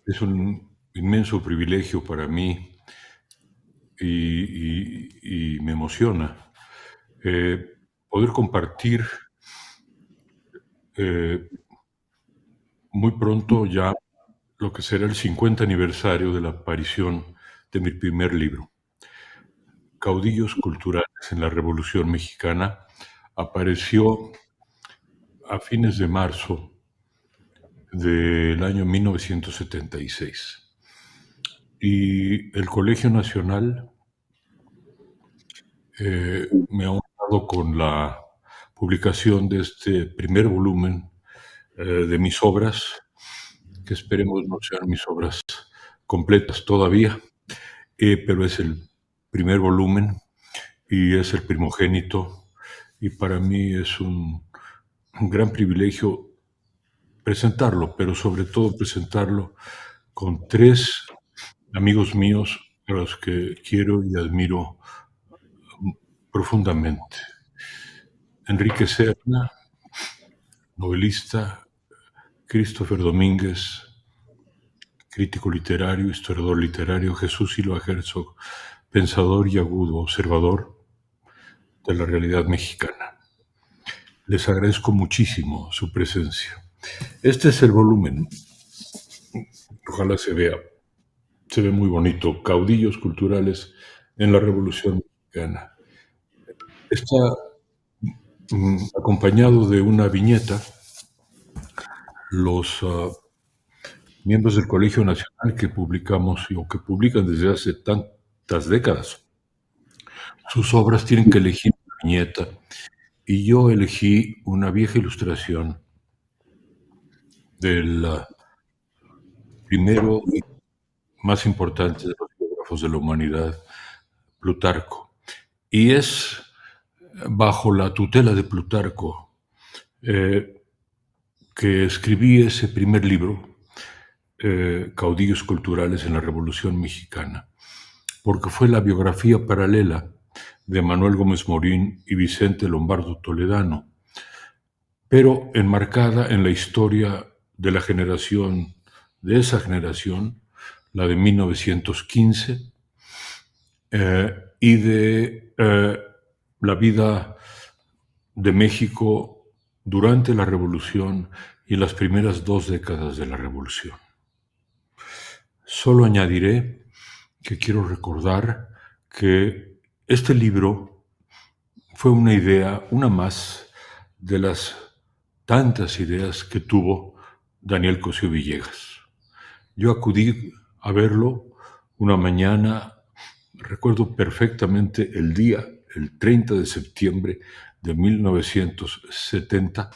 Es un inmenso privilegio para mí y me emociona poder compartir eh, muy pronto ya lo que será el 50 aniversario de la aparición de mi primer libro, Caudillos Culturales en la Revolución Mexicana. Apareció a fines de marzo del año 1976 y el Colegio Nacional me ha honrado con la publicación de este primer volumen de mis obras, que esperemos no sean mis obras completas todavía, pero es el primer volumen y es el primogénito, y para mí es un gran privilegio presentarlo, pero sobre todo presentarlo con tres amigos míos a los que quiero y admiro profundamente. Enrique Serna, novelista; Christopher Domínguez, crítico literario, historiador literario; Jesús Silva Herzog, pensador y agudo observador de la realidad mexicana. Les agradezco muchísimo su presencia. Este es el volumen. Ojalá se vea. Se ve muy bonito. Caudillos culturales en la Revolución Mexicana. Está acompañado de una viñeta. Los miembros del Colegio Nacional que publicamos o que publican desde hace tantas décadas sus obras tienen que elegir una viñeta, y yo elegí una vieja ilustración del primero y más importante de los biógrafos de la humanidad, Plutarco. Y es bajo la tutela de Plutarco que escribí ese primer libro, Caudillos Culturales en la Revolución Mexicana, porque fue la biografía paralela de Manuel Gómez Morín y Vicente Lombardo Toledano, pero enmarcada en la historia de la generación, de esa generación, la de 1915, y de la vida de México durante la Revolución y en las primeras 2 décadas de la Revolución. Solo añadiré que quiero recordar que este libro fue una idea, una más de las tantas ideas que tuvo Daniel Cosío Villegas. Yo acudí a verlo una mañana, recuerdo perfectamente el día, el 30 de septiembre de 1970,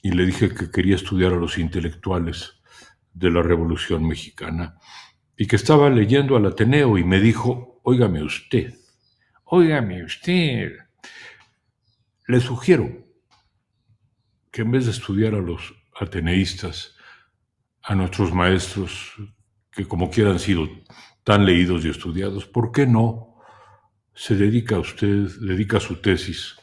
y le dije que quería estudiar a los intelectuales de la Revolución Mexicana y que estaba leyendo al Ateneo, y me dijo: óigame usted, le sugiero que en vez de estudiar a los ateneístas, a nuestros maestros, que como quiera han sido tan leídos y estudiados, ¿por qué no se dedica su tesis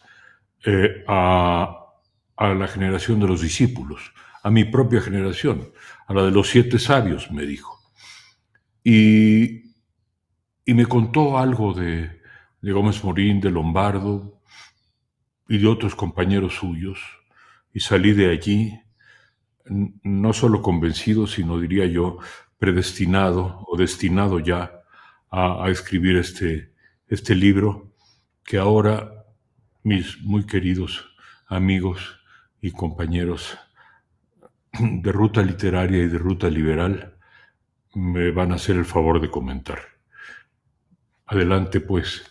a la generación de los discípulos, a mi propia generación, a la de los 7 sabios?, me dijo. Y me contó algo de Gómez Morín, de Lombardo y de otros compañeros suyos, y salí de allí no solo convencido, sino, diría yo, predestinado o destinado ya a escribir este libro, que ahora mis muy queridos amigos y compañeros de Ruta Literaria y de Ruta Liberal me van a hacer el favor de comentar. Adelante, pues.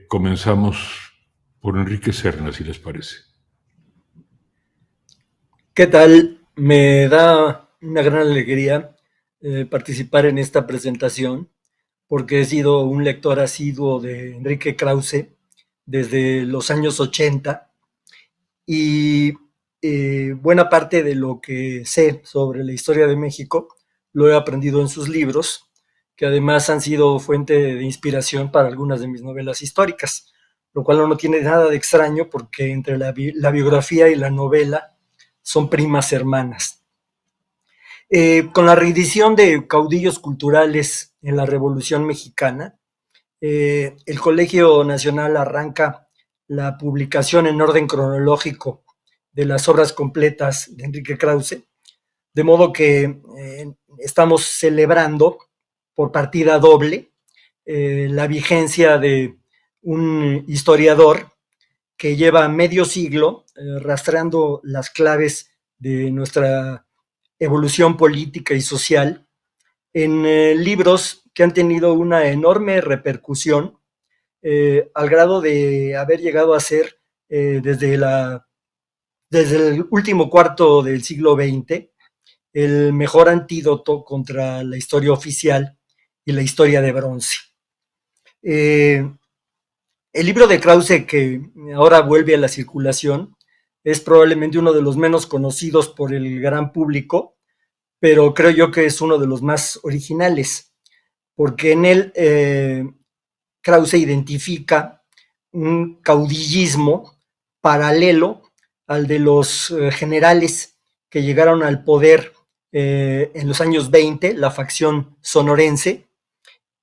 Comenzamos por Enrique Serna, si les parece. ¿Qué tal? Me da una gran alegría participar en esta presentación, porque he sido un lector asiduo de Enrique Krause desde los años 80, y buena parte de lo que sé sobre la historia de México lo he aprendido en sus libros, que además han sido fuente de inspiración para algunas de mis novelas históricas, lo cual no tiene nada de extraño, porque entre la biografía y la novela son primas hermanas. Con la reedición de Caudillos Culturales en la Revolución Mexicana, el Colegio Nacional arranca la publicación en orden cronológico de las obras completas de Enrique Krause, de modo que estamos celebrando por partida doble la vigencia de un historiador que lleva medio siglo rastreando las claves de nuestra evolución política y social en libros que han tenido una enorme repercusión al grado de haber llegado a ser desde el último cuarto del siglo XX el mejor antídoto contra la historia oficial y la historia de bronce. El libro de Krause, que ahora vuelve a la circulación, es probablemente uno de los menos conocidos por el gran público, pero creo yo que es uno de los más originales, porque en él Krause identifica un caudillismo paralelo al de los generales que llegaron al poder en los años 20, la facción sonorense,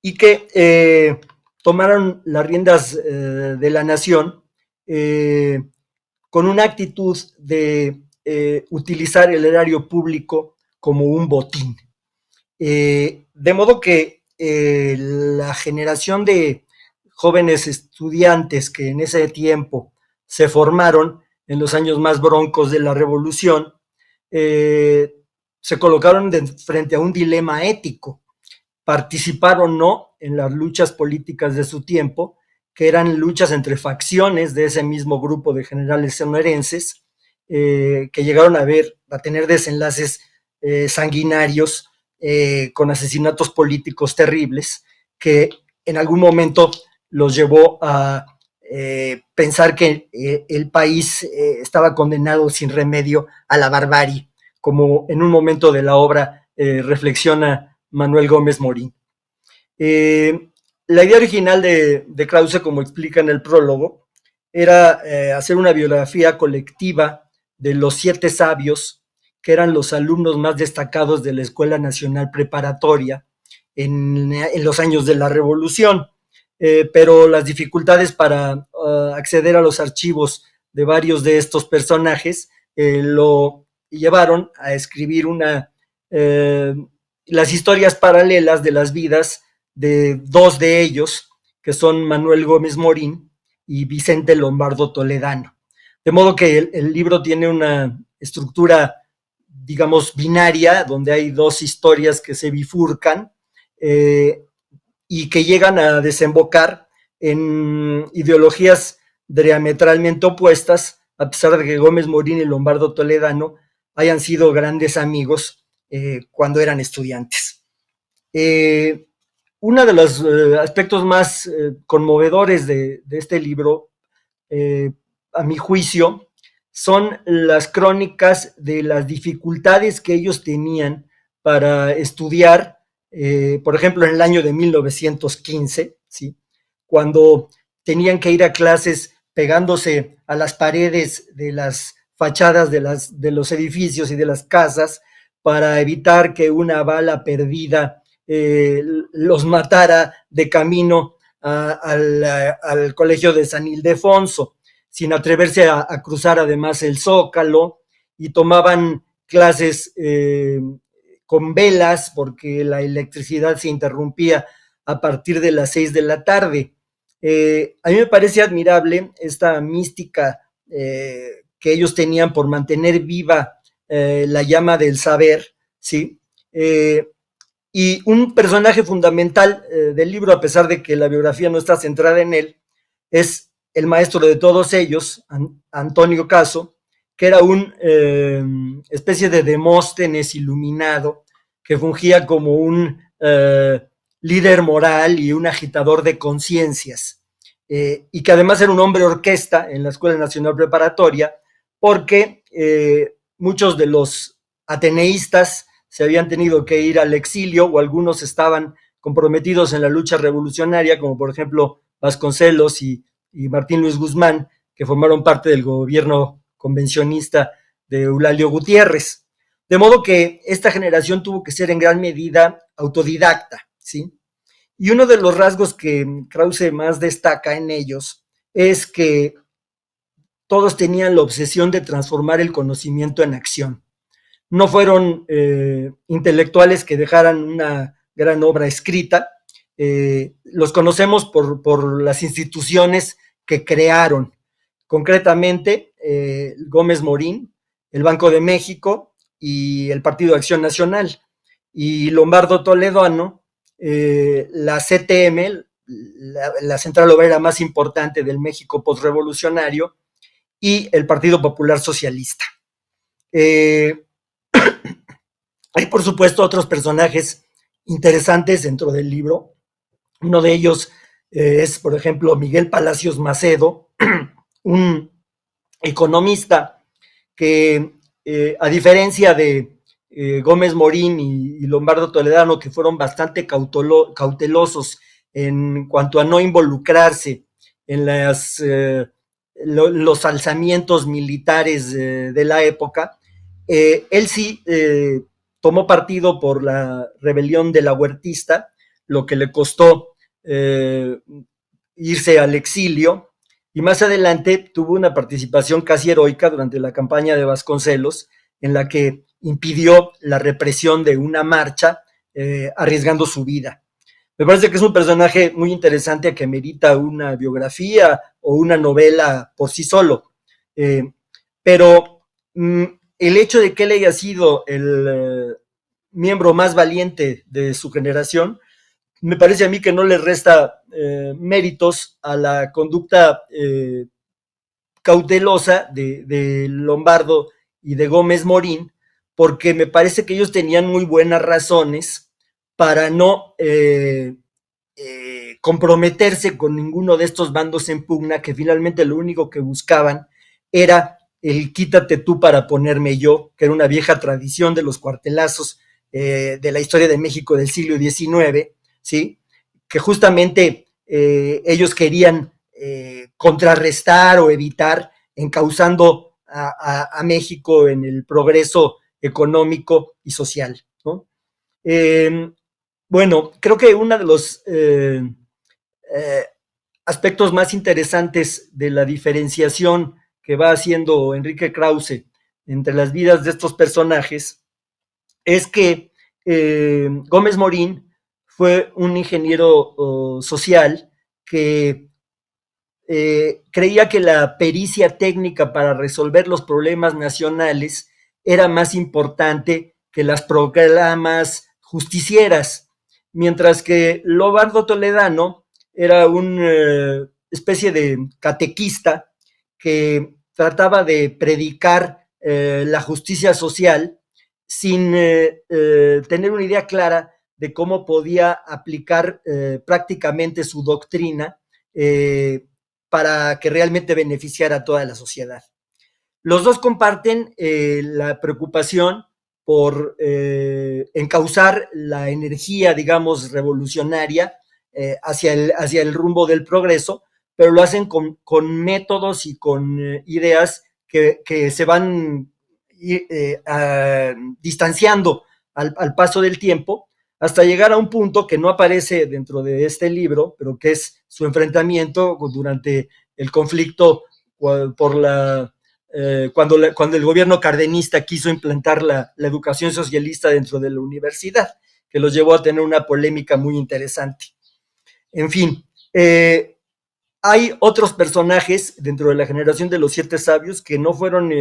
y que tomaron las riendas de la nación con una actitud de utilizar el erario público como un botín. De modo que la generación de jóvenes estudiantes que en ese tiempo se formaron en los años más broncos de la revolución, se colocaron frente a un dilema ético: participar o no en las luchas políticas de su tiempo, que eran luchas entre facciones de ese mismo grupo de generales sonorenses, que llegaron a tener desenlaces sanguinarios, con asesinatos políticos terribles, que en algún momento los llevó a pensar que el país estaba condenado sin remedio a la barbarie, como en un momento de la obra reflexiona Manuel Gómez Morín. La idea original de Krause, como explica en el prólogo, era hacer una biografía colectiva de los 7 sabios, que eran los alumnos más destacados de la Escuela Nacional Preparatoria en los años de la Revolución. Pero las dificultades para acceder a los archivos de varios de estos personajes lo llevaron a escribir las historias paralelas de las vidas de 2 de ellos, que son Manuel Gómez Morín y Vicente Lombardo Toledano. De modo que el libro tiene una estructura, digamos, binaria, donde hay 2 historias que se bifurcan y que llegan a desembocar en ideologías diametralmente opuestas, a pesar de que Gómez Morín y Lombardo Toledano hayan sido grandes amigos cuando eran estudiantes. Uno de los aspectos más conmovedores de este libro, a mi juicio, son las crónicas de las dificultades que ellos tenían para estudiar, por ejemplo, en el año de 1915, ¿sí?, cuando tenían que ir a clases pegándose a las paredes de las fachadas de los edificios y de las casas para evitar que una bala perdida los matara de camino al colegio de San Ildefonso, sin atreverse a cruzar además el Zócalo, y tomaban clases con velas porque la electricidad se interrumpía a partir de las 6 de la tarde. A mí me parece admirable esta mística que ellos tenían por mantener viva la llama del saber, ¿sí? Y un personaje fundamental del libro, a pesar de que la biografía no está centrada en él, es el maestro de todos ellos, Antonio Caso, que era una especie de Demóstenes iluminado, que fungía como un líder moral y un agitador de conciencias, y que además era un hombre orquesta en la Escuela Nacional Preparatoria, porque muchos de los ateneístas se habían tenido que ir al exilio, o algunos estaban comprometidos en la lucha revolucionaria, como por ejemplo Vasconcelos y Martín Luis Guzmán, que formaron parte del gobierno convencionista de Eulalio Gutiérrez. De modo que esta generación tuvo que ser en gran medida autodidacta, ¿sí? Y uno de los rasgos que Krause más destaca en ellos es que todos tenían la obsesión de transformar el conocimiento en acción. No fueron intelectuales que dejaran una gran obra escrita. Los conocemos por las instituciones que crearon. Concretamente, Gómez Morín, el Banco de México y el Partido de Acción Nacional. Y Lombardo Toledano, la CTM, la central obrera más importante del México postrevolucionario, y el Partido Popular Socialista. Hay, por supuesto, otros personajes interesantes dentro del libro. Uno de ellos es, por ejemplo, Miguel Palacios Macedo, un economista que, a diferencia de Gómez Morín y Lombardo Toledano, que fueron bastante cautelosos en cuanto a no involucrarse en los alzamientos militares de la época, él sí tomó partido por la rebelión de la Huertista, lo que le costó irse al exilio, y más adelante tuvo una participación casi heroica durante la campaña de Vasconcelos, en la que impidió la represión de una marcha, arriesgando su vida. Me parece que es un personaje muy interesante que merita una biografía o una novela por sí solo. Pero el hecho de que él haya sido el miembro más valiente de su generación, me parece a mí que no le resta méritos a la conducta cautelosa de Lombardo y de Gómez Morín, porque me parece que ellos tenían muy buenas razones para no comprometerse con ninguno de estos bandos en pugna, que finalmente lo único que buscaban era el quítate tú para ponerme yo, que era una vieja tradición de los cuartelazos de la historia de México del siglo XIX, ¿sí? Que justamente ellos querían contrarrestar o evitar, encauzando a México en el progreso económico y social, ¿no? Bueno, creo que uno de los aspectos más interesantes de la diferenciación que va haciendo Enrique Krause entre las vidas de estos personajes es que Gómez Morín fue un ingeniero social que creía que la pericia técnica para resolver los problemas nacionales era más importante que las proclamas justicieras, mientras que Lombardo Toledano era una especie de catequista que trataba de predicar la justicia social sin tener una idea clara de cómo podía aplicar prácticamente su doctrina para que realmente beneficiara a toda la sociedad. Los dos comparten la preocupación por encauzar la energía, digamos, revolucionaria hacia el rumbo del progreso, pero lo hacen con métodos y con ideas que se van distanciando al paso del tiempo, hasta llegar a un punto que no aparece dentro de este libro, pero que es su enfrentamiento durante el conflicto por cuando el gobierno cardenista quiso implantar la educación socialista dentro de la universidad, que los llevó a tener una polémica muy interesante. En fin, hay otros personajes dentro de la generación de los siete sabios que no fueron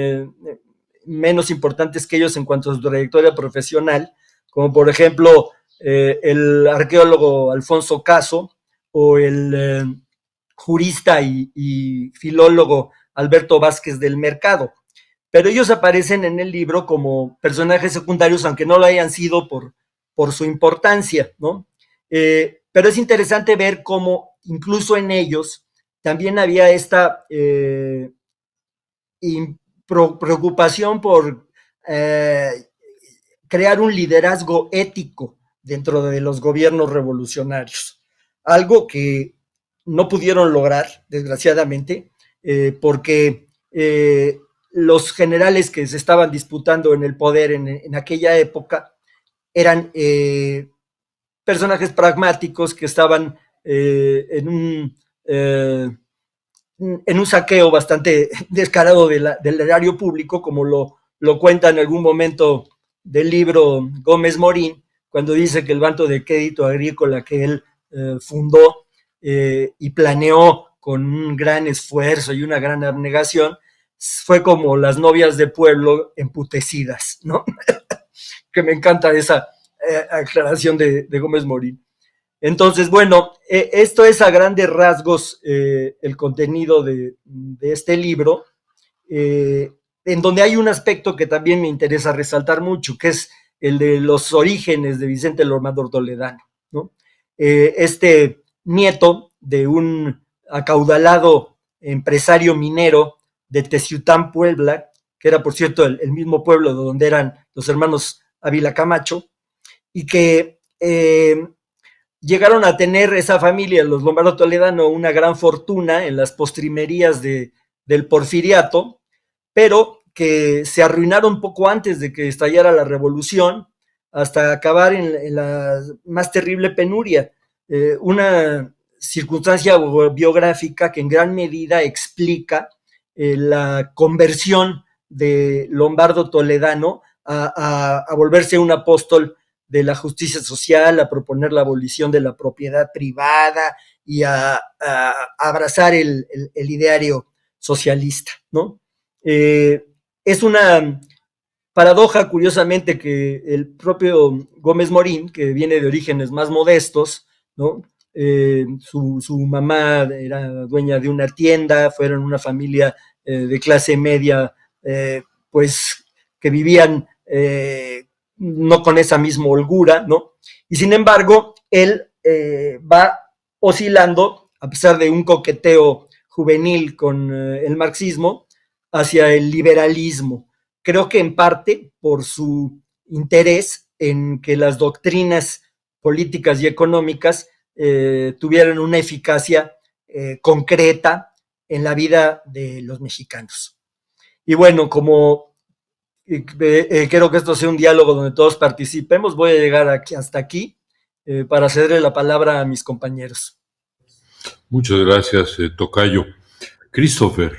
menos importantes que ellos en cuanto a su trayectoria profesional, como por ejemplo el arqueólogo Alfonso Caso o el jurista y filólogo Alberto Vázquez del Mercado. Pero ellos aparecen en el libro como personajes secundarios, aunque no lo hayan sido por su importancia, ¿no? Pero es interesante ver cómo incluso en ellos también había esta preocupación por crear un liderazgo ético dentro de los gobiernos revolucionarios, algo que no pudieron lograr, desgraciadamente, porque los generales que se estaban disputando en el poder en aquella época eran personajes pragmáticos que estaban en un saqueo bastante descarado del erario público, como lo cuenta en algún momento del libro Gómez Morín, cuando dice que el Banco de Crédito Agrícola que él fundó y planeó con un gran esfuerzo y una gran abnegación, fue como las novias de pueblo emputecidas, ¿no? Que me encanta esa aclaración de Gómez Morín. Entonces, bueno, esto es a grandes rasgos el contenido de este libro, en donde hay un aspecto que también me interesa resaltar mucho, que es el de los orígenes de Vicente Lombardó Toledano, ¿no? Este nieto de un acaudalado empresario minero de Teciután, Puebla, que era, por cierto, el mismo pueblo de donde eran los hermanos Ávila Camacho, y que llegaron a tener esa familia, los Lombardo Toledano, una gran fortuna en las postrimerías del Porfiriato, pero que se arruinaron poco antes de que estallara la revolución, hasta acabar en la más terrible penuria. Una circunstancia biográfica que en gran medida explica la conversión de Lombardo Toledano a volverse un apóstol de la justicia social, a proponer la abolición de la propiedad privada y a abrazar el ideario socialista, ¿no? Es una paradoja, curiosamente, que el propio Gómez Morín, que viene de orígenes más modestos, ¿no? Su mamá era dueña de una tienda, fueron una familia de clase media, pues que vivían no con esa misma holgura, ¿no? Y sin embargo, él va oscilando, a pesar de un coqueteo juvenil con el marxismo, hacia el liberalismo. Creo que en parte por su interés en que las doctrinas políticas y económicas tuvieran una eficacia concreta en la vida de los mexicanos. Y bueno, como quiero que esto sea un diálogo donde todos participemos, voy a llegar aquí, hasta aquí para cederle la palabra a mis compañeros. Muchas gracias, Tocayo. Christopher,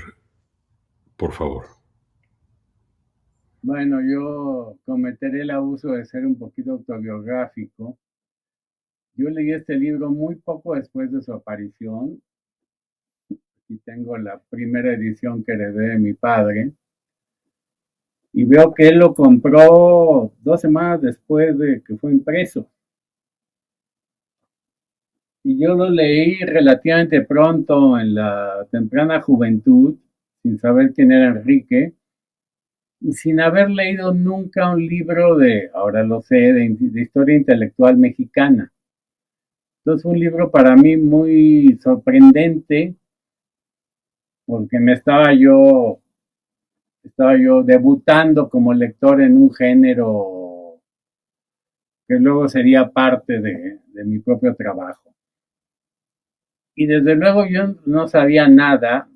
por favor. Bueno, yo cometeré el abuso de ser un poquito autobiográfico. Yo leí este libro muy poco después de su aparición y tengo la primera edición que heredé de mi padre. Y veo que él lo compró 2 semanas después de que fue impreso. Y yo lo leí relativamente pronto, en la temprana juventud, sin saber quién era Enrique, y sin haber leído nunca un libro ahora lo sé, de historia intelectual mexicana. Entonces fue un libro para mí muy sorprendente, porque estaba yo debutando como lector en un género que luego sería parte de mi propio trabajo. Y desde luego yo no sabía nada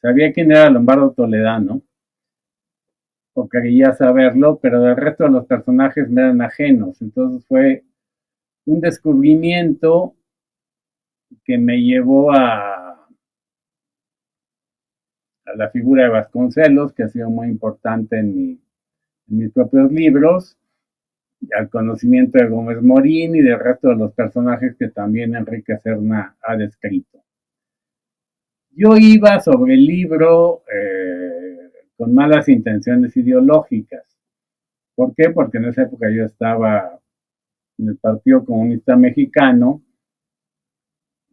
sabía quién era Lombardo Toledano, o creía saberlo, pero del resto de los personajes me eran ajenos. Entonces fue un descubrimiento que me llevó a la figura de Vasconcelos, que ha sido muy importante en mis propios libros, al conocimiento de Gómez Morín y del resto de los personajes que también Enrique Serna ha descrito. Yo iba sobre el libro con malas intenciones ideológicas. ¿Por qué? Porque en esa época yo estaba en el Partido Comunista Mexicano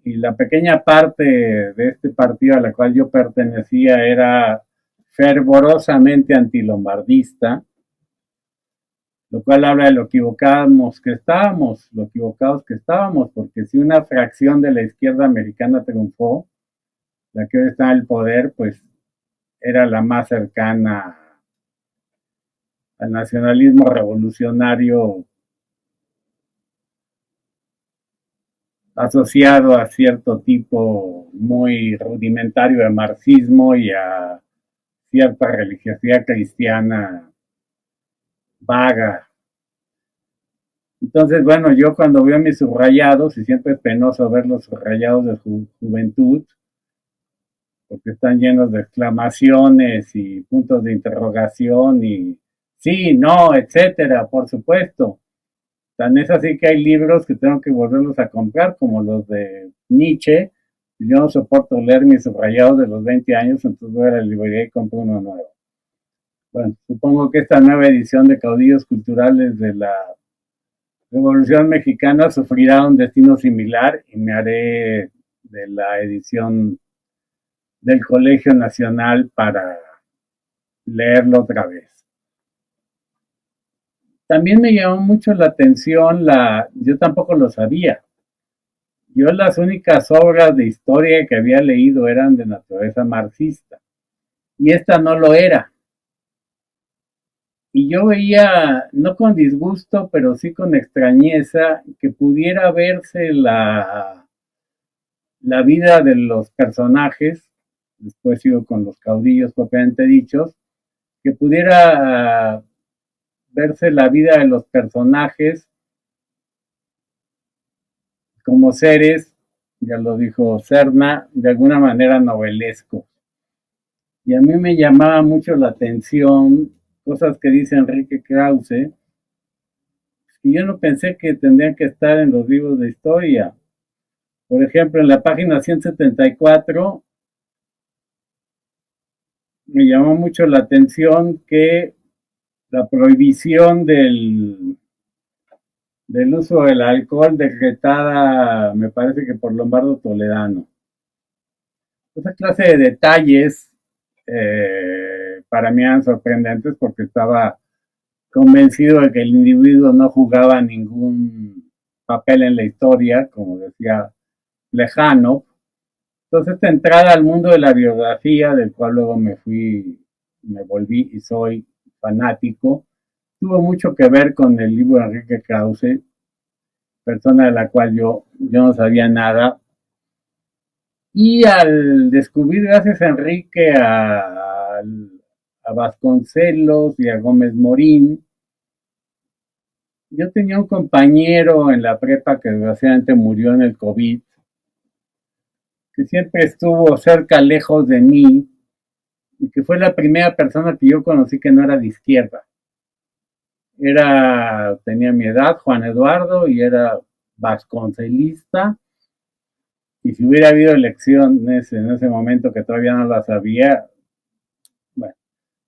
y la pequeña parte de este partido a la cual yo pertenecía era fervorosamente antilombardista, lo cual habla de lo equivocados que estábamos, porque si una fracción de la izquierda americana triunfó, la que hoy está en el poder, pues era la más cercana al nacionalismo revolucionario asociado a cierto tipo muy rudimentario de marxismo y a cierta religiosidad cristiana vaga. Entonces, bueno, yo cuando veo mis subrayados, y siempre es penoso ver los subrayados de juventud, porque están llenos de exclamaciones y puntos de interrogación y sí, no, etcétera, por supuesto. Tan es así que hay libros que tengo que volverlos a comprar, como los de Nietzsche. Yo no soporto leer mis subrayados de los 20 años, entonces voy a la librería y compro uno nuevo. Bueno, supongo que esta nueva edición de Caudillos Culturales de la Revolución Mexicana sufrirá un destino similar y me haré de la edición del Colegio Nacional para leerlo otra vez. También me llamó mucho la atención yo tampoco lo sabía. Yo las únicas obras de historia que había leído eran de naturaleza marxista y esta no lo era. Y yo veía, no con disgusto, pero sí con extrañeza, que pudiera verse la vida de los personajes, después sigo con los caudillos propiamente dichos, que pudiera verse la vida de los personajes como seres, ya lo dijo Serna, de alguna manera novelesco. Y a mí me llamaba mucho la atención cosas que dice Enrique Krause, y yo no pensé que tendrían que estar en los libros de historia. Por ejemplo, en la página 174 me llamó mucho la atención que la prohibición del uso del alcohol decretada, me parece que por Lombardo Toledano. Esa clase de detalles para mí eran sorprendentes porque estaba convencido de que el individuo no jugaba ningún papel en la historia, como decía Plejano. Entonces, esta entrada al mundo de la biografía, del cual luego me volví y soy fanático, tuvo mucho que ver con el libro de Enrique Krause, persona de la cual yo no sabía nada. Y al descubrir, gracias a Enrique, a Vasconcelos y a Gómez Morín, yo tenía un compañero en la prepa que desgraciadamente murió en el COVID, que siempre estuvo cerca, lejos de mí, y que fue la primera persona que yo conocí que no era de izquierda. Tenía mi edad, Juan Eduardo, y era vasconcelista, y si hubiera habido elecciones en ese momento que todavía no las había, bueno,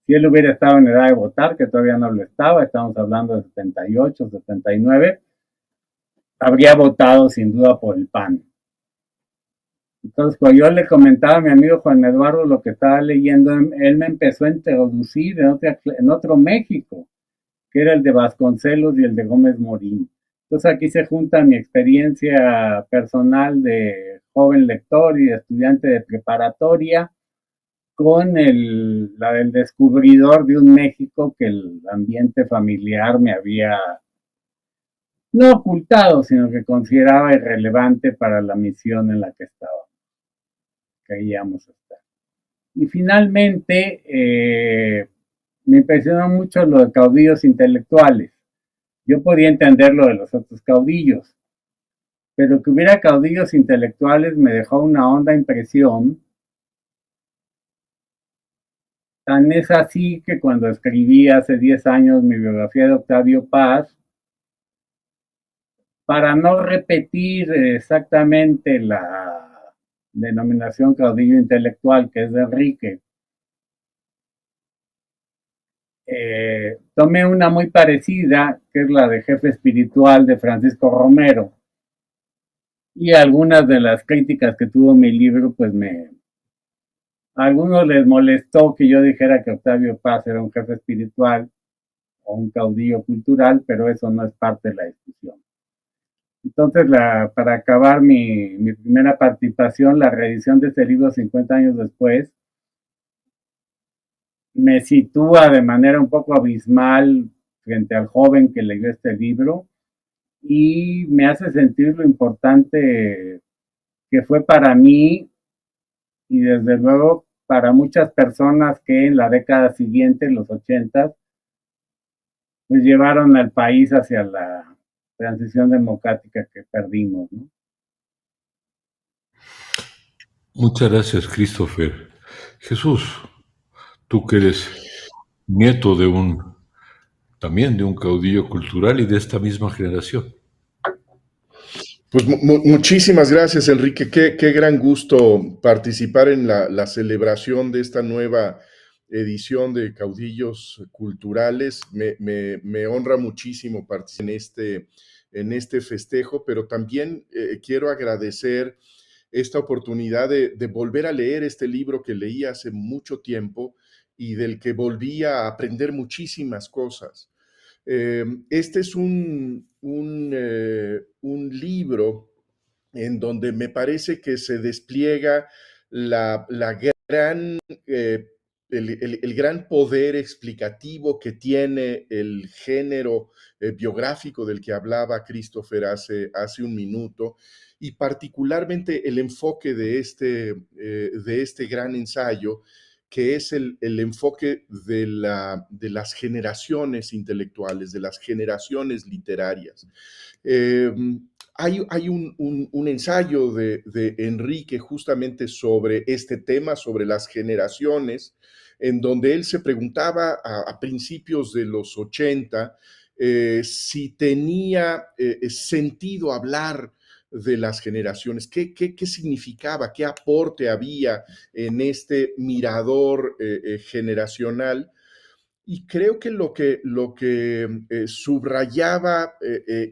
si él hubiera estado en edad de votar, que todavía no lo estaba, estamos hablando de 78, 79, habría votado sin duda por el PAN. Entonces, cuando yo le comentaba a mi amigo Juan Eduardo lo que estaba leyendo, él me empezó a introducir en otro México, que era el de Vasconcelos y el de Gómez Morín. Entonces, aquí se junta mi experiencia personal de joven lector y de estudiante de preparatoria con la del descubridor de un México que el ambiente familiar me había no ocultado, sino que consideraba irrelevante para la misión en la que estaba. Creíamos estar. Y finalmente, me impresionó mucho lo de caudillos intelectuales. Yo podía entender lo de los otros caudillos, pero que hubiera caudillos intelectuales me dejó una honda impresión. Tan es así que cuando escribí hace 10 años mi biografía de Octavio Paz, para no repetir exactamente la denominación caudillo intelectual que es de Enrique, tomé una muy parecida, que es la de jefe espiritual de Francisco Romero. Y algunas de las críticas que tuvo mi libro, pues a algunos les molestó que yo dijera que Octavio Paz era un jefe espiritual o un caudillo cultural, pero eso no es parte de la discusión. Entonces, para acabar mi primera participación, la reedición de este libro 50 años después, me sitúa de manera un poco abismal frente al joven que leyó este libro y me hace sentir lo importante que fue para mí y desde luego para muchas personas que en la década siguiente, en los 80, pues llevaron al país hacia la transición democrática que perdimos, ¿no? Muchas gracias, Christopher. Jesús, tú que eres nieto también de un caudillo cultural y de esta misma generación. Pues muchísimas gracias, Enrique. Qué gran gusto participar en la celebración de esta nueva edición de Caudillos Culturales. Me honra muchísimo participar en este festejo, pero también quiero agradecer esta oportunidad de volver a leer este libro que leí hace mucho tiempo y del que volví a aprender muchísimas cosas. Este es un libro en donde me parece que se despliega la gran, el gran poder explicativo que tiene el género biográfico del que hablaba Christopher hace un minuto, y particularmente el enfoque de este gran ensayo, que es el enfoque de las generaciones intelectuales, de las generaciones literarias. Hay un ensayo de Enrique justamente sobre este tema, sobre las generaciones, en donde él se preguntaba a principios de los 80 si tenía sentido hablar de las generaciones, qué significaba, qué aporte había en este mirador generacional. Y creo que lo que subrayaba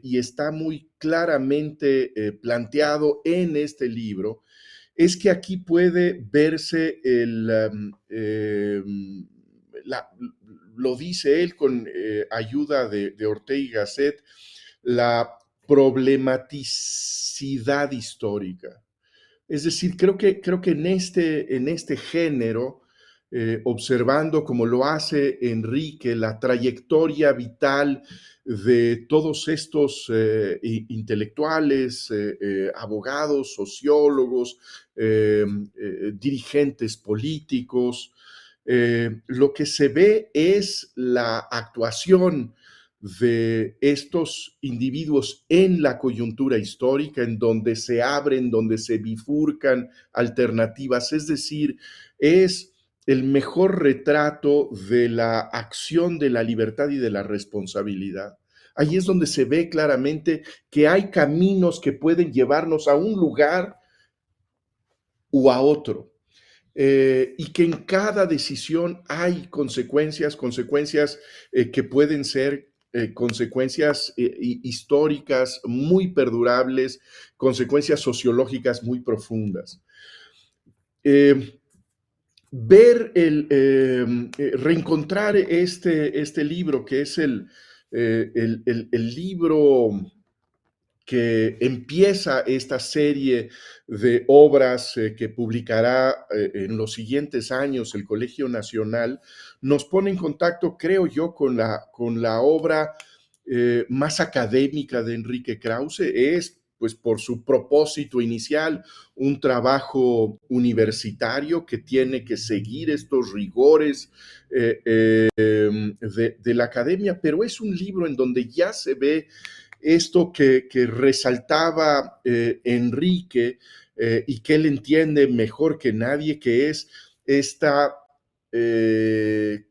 y está muy claramente planteado en este libro es que aquí puede verse lo dice él con ayuda de Ortega y Gasset, la problematicidad histórica. Es decir, creo que en este género, observando como lo hace Enrique, la trayectoria vital de todos estos intelectuales, abogados, sociólogos, dirigentes políticos, lo que se ve es la actuación de estos individuos en la coyuntura histórica, en donde se abren, donde se bifurcan alternativas, es decir, es el mejor retrato de la acción de la libertad y de la responsabilidad. Ahí es donde se ve claramente que hay caminos que pueden llevarnos a un lugar o a otro. Y que en cada decisión hay consecuencias que pueden ser consecuencias históricas muy perdurables, consecuencias sociológicas muy profundas. Reencontrar este libro, que es el libro que empieza esta serie de obras que publicará en los siguientes años el Colegio Nacional, nos pone en contacto, creo yo, con la obra más académica de Enrique Krause. Es, pues, por su propósito inicial, un trabajo universitario que tiene que seguir estos rigores de la academia, pero es un libro en donde ya se ve esto que resaltaba Enrique y que él entiende mejor que nadie, que es esta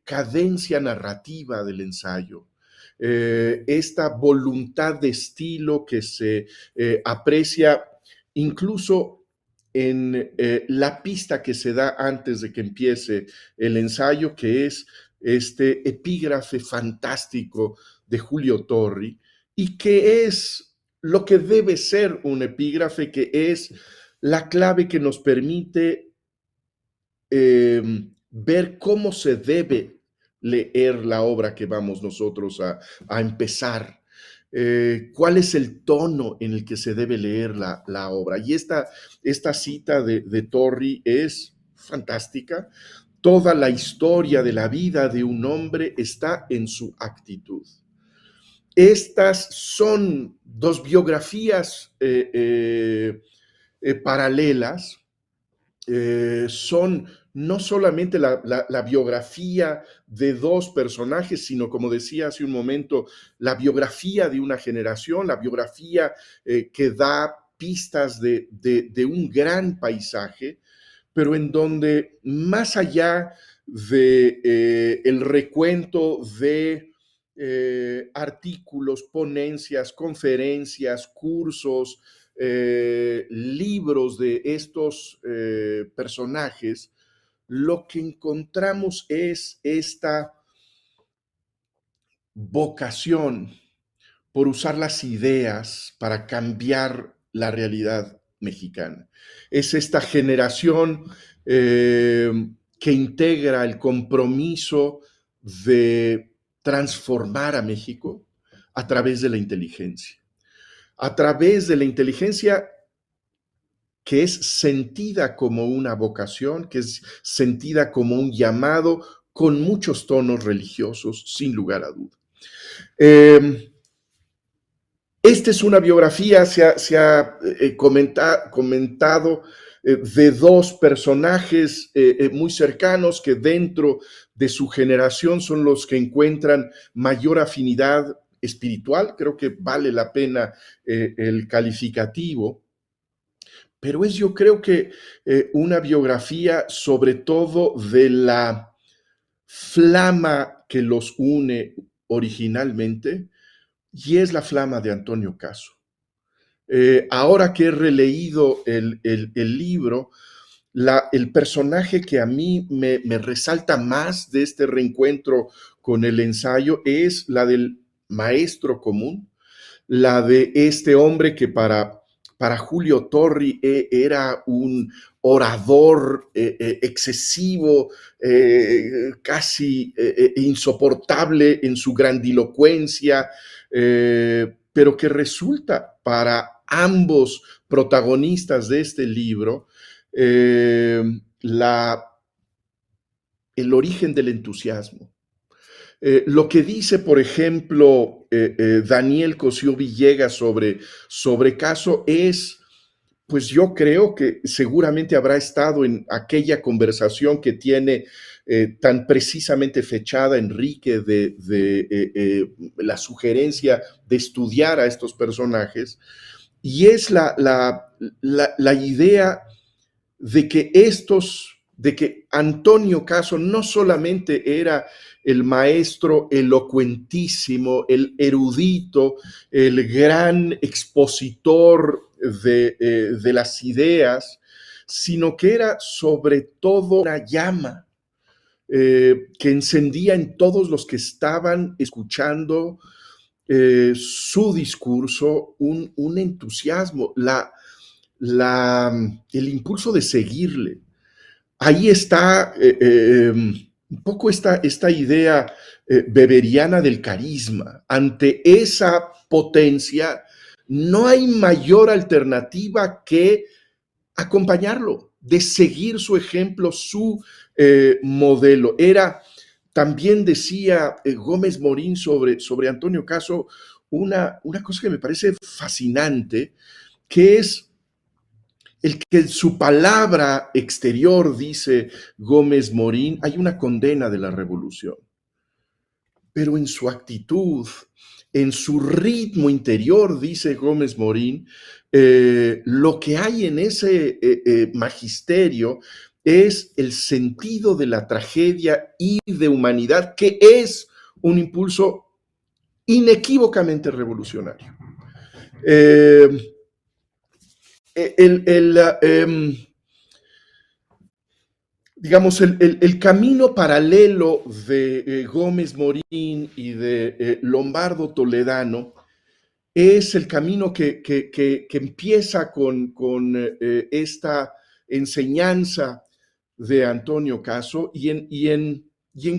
cadencia narrativa del ensayo, esta voluntad de estilo que se aprecia incluso en la pista que se da antes de que empiece el ensayo, que es este epígrafe fantástico de Julio Torri, y que es lo que debe ser un epígrafe, que es la clave que nos permite ver cómo se debe leer la obra que vamos nosotros a empezar. ¿Cuál es el tono en el que se debe leer la obra? Y esta cita de Torri es fantástica. Toda la historia de la vida de un hombre está en su actitud. Estas son dos biografías paralelas. Son no solamente la biografía de dos personajes, sino, como decía hace un momento, la biografía de una generación, la biografía que da pistas de un gran paisaje, pero en donde más allá de el recuento de artículos, ponencias, conferencias, cursos, libros de estos personajes, lo que encontramos es esta vocación por usar las ideas para cambiar la realidad mexicana. Es esta generación que integra el compromiso de transformar a México a través de la inteligencia. A través de la inteligencia que es sentida como una vocación, que es sentida como un llamado con muchos tonos religiosos, sin lugar a duda. Esta es una biografía, se ha comentado de dos personajes muy cercanos que dentro de su generación son los que encuentran mayor afinidad espiritual. Creo que vale la pena el calificativo, pero es, yo creo que una biografía sobre todo de la flama que los une originalmente, y es la flama de Antonio Caso. Ahora que he releído el libro, el personaje que a mí me resalta más de este reencuentro con el ensayo es la del maestro común, la de este hombre que para Julio Torri era un orador excesivo, casi insoportable en su grandilocuencia, pero que resulta para ambos protagonistas de este libro el origen del entusiasmo. Lo que dice, por ejemplo, Daniel Cosío Villegas sobre Caso es, pues yo creo que seguramente habrá estado en aquella conversación que tiene tan precisamente fechada Enrique de la sugerencia de estudiar a estos personajes, y es la idea de que Antonio Caso no solamente era el maestro elocuentísimo, el erudito, el gran expositor de las ideas, sino que era sobre todo una llama que encendía en todos los que estaban escuchando su discurso un entusiasmo, el impulso de seguirle. Ahí está un poco esta idea weberiana del carisma. Ante esa potencia, no hay mayor alternativa que acompañarlo, de seguir su ejemplo, su modelo. También decía Gómez Morín sobre Antonio Caso una cosa que me parece fascinante, que es el que en su palabra exterior, dice Gómez Morín, hay una condena de la revolución, pero en su actitud, en su ritmo interior, dice Gómez Morín, lo que hay en ese magisterio es el sentido de la tragedia y de humanidad, que es un impulso inequívocamente revolucionario. Digamos, el camino paralelo de Gómez Morín y de Lombardo Toledano es el camino que empieza con esta enseñanza de Antonio Caso, y en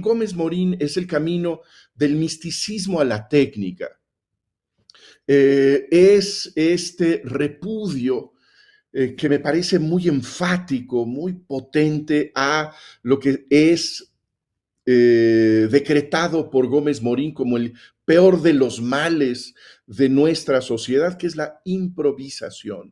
Gómez Morín es el camino del misticismo a la técnica. Es este repudio que me parece muy enfático, muy potente a lo que es decretado por Gómez Morín como el peor de los males de nuestra sociedad, que es la improvisación.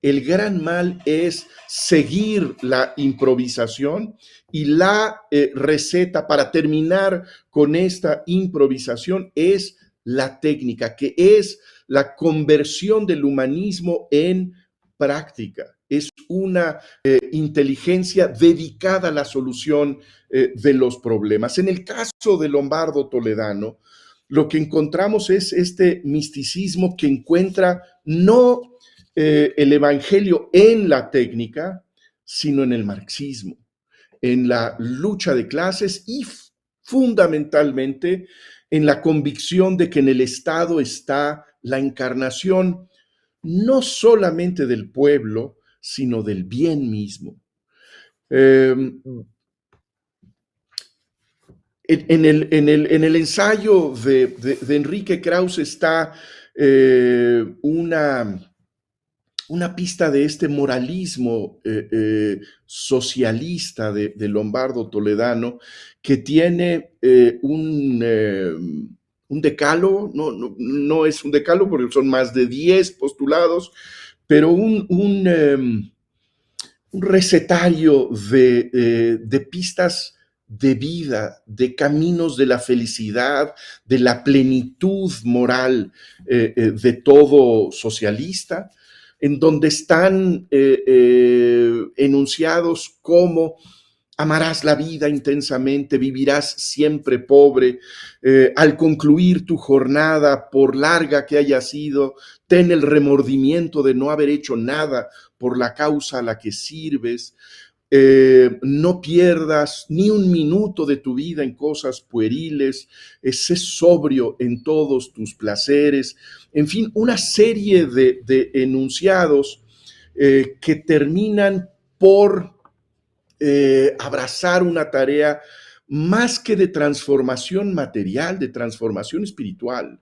El gran mal es seguir la improvisación, y la receta para terminar con esta improvisación es la técnica, que es la conversión del humanismo en práctica. Es una inteligencia dedicada a la solución de los problemas. En el caso de Lombardo Toledano, lo que encontramos es este misticismo que encuentra no el evangelio en la técnica, sino en el marxismo, en la lucha de clases y fundamentalmente en la convicción de que en el Estado está la encarnación no solamente del pueblo, sino del bien mismo. En el ensayo de Enrique Krauze está una pista de este moralismo socialista de Lombardo Toledano, que tiene un decálogo, no es un decálogo porque son más de 10 postulados, pero un recetario de pistas de vida, de caminos de la felicidad, de la plenitud moral de todo socialista, en donde están enunciados como amarás la vida intensamente, vivirás siempre pobre, al concluir tu jornada, por larga que haya sido, ten el remordimiento de no haber hecho nada por la causa a la que sirves. No pierdas ni un minuto de tu vida en cosas pueriles, sé sobrio en todos tus placeres, en fin, una serie de enunciados que terminan por abrazar una tarea más que de transformación material, de transformación espiritual.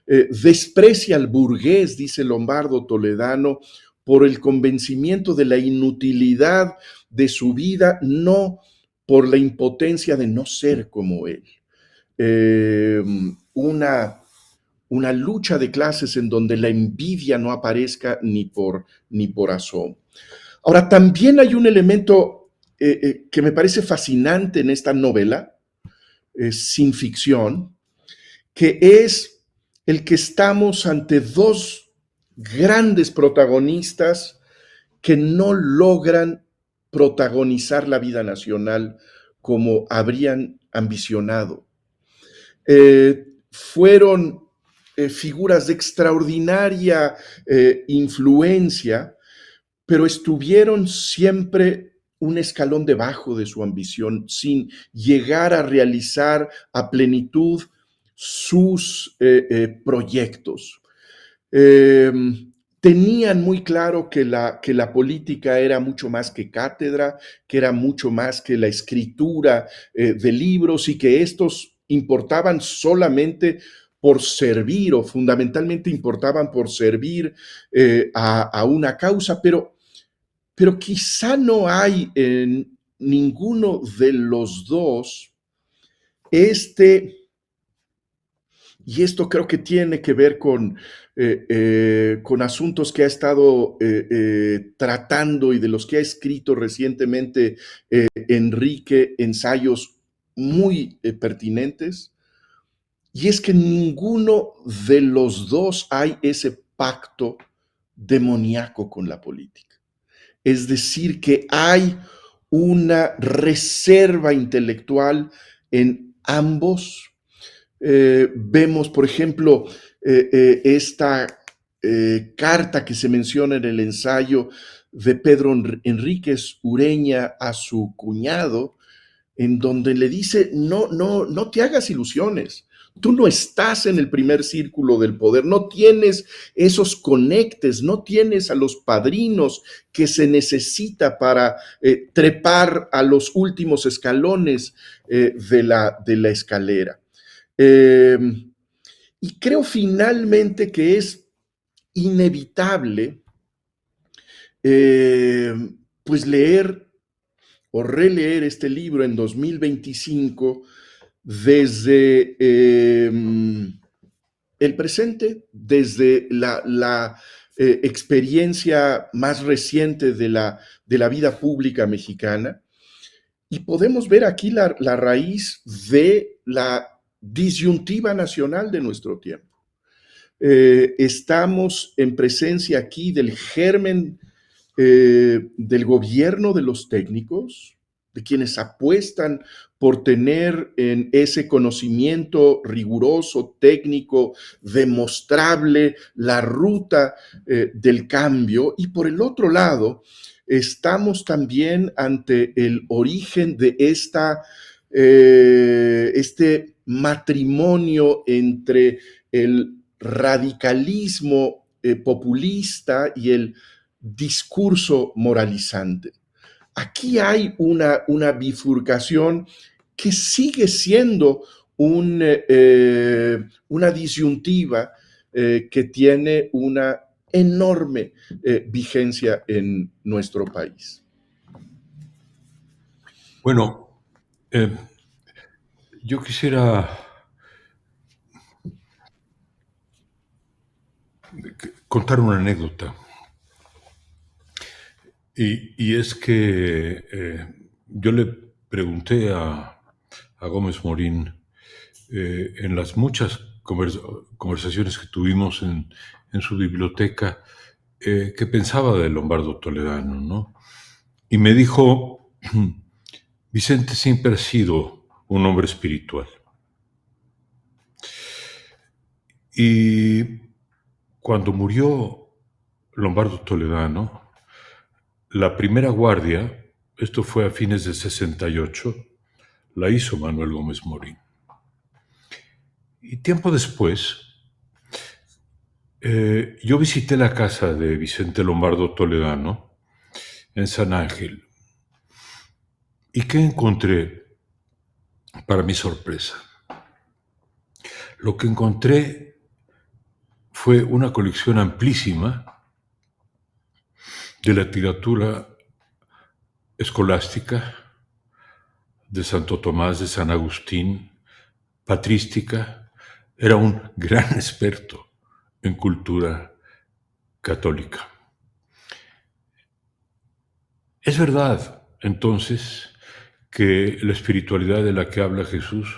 Desprecia al burgués, dice Lombardo Toledano, por el convencimiento de la inutilidad de su vida, no por la impotencia de no ser como él. Una lucha de clases en donde la envidia no aparezca ni por asomo. Ahora, también hay un elemento que me parece fascinante en esta novela, sin ficción, que es el que estamos ante dos grandes protagonistas que no logran protagonizar la vida nacional como habrían ambicionado. Fueron figuras de extraordinaria influencia, pero estuvieron siempre un escalón debajo de su ambición, sin llegar a realizar a plenitud sus proyectos. Tenían muy claro que la política era mucho más que cátedra, que era mucho más que la escritura de libros, y que estos importaban solamente por servir, o fundamentalmente importaban por servir a una causa, pero quizá no hay en ninguno de los dos y esto creo que tiene que ver con asuntos que ha estado tratando y de los que ha escrito recientemente Enrique, ensayos muy pertinentes, y es que en ninguno de los dos hay ese pacto demoníaco con la política. Es decir, que hay una reserva intelectual en ambos. Vemos, por ejemplo, esta carta que se menciona en el ensayo de Pedro Enríquez Ureña a su cuñado, en donde le dice, no te hagas ilusiones. Tú no estás en el primer círculo del poder, no tienes esos conectes, no tienes a los padrinos que se necesita para trepar a los últimos escalones de la escalera. Y creo finalmente que es inevitable pues leer o releer este libro en 2025 desde el presente desde la experiencia más reciente de la vida pública mexicana, y podemos ver aquí la raíz de la disyuntiva nacional de nuestro tiempo. Estamos en presencia aquí del germen del gobierno de los técnicos, de quienes apuestan por tener en ese conocimiento riguroso, técnico, demostrable, la ruta del cambio. Y por el otro lado, estamos también ante el origen de este matrimonio entre el radicalismo populista y el discurso moralizante. Aquí hay una bifurcación que sigue siendo una disyuntiva que tiene una enorme vigencia en nuestro país. Bueno, yo quisiera contar una anécdota. Y es que yo le pregunté a Gómez Morín en las muchas conversaciones que tuvimos en su biblioteca qué pensaba de Lombardo Toledano, ¿no? Y me dijo, Vicente siempre ha sido un hombre espiritual. Y cuando murió Lombardo Toledano, la primera guardia, esto fue a fines de 68, la hizo Manuel Gómez Morín. Y tiempo después, yo visité la casa de Vicente Lombardo Toledano en San Ángel. ¿Y qué encontré? Para mi sorpresa. Lo que encontré fue una colección amplísima de la literatura escolástica, de Santo Tomás, de San Agustín, patrística. Era un gran experto en cultura católica. Es verdad, entonces, que la espiritualidad de la que habla Jesús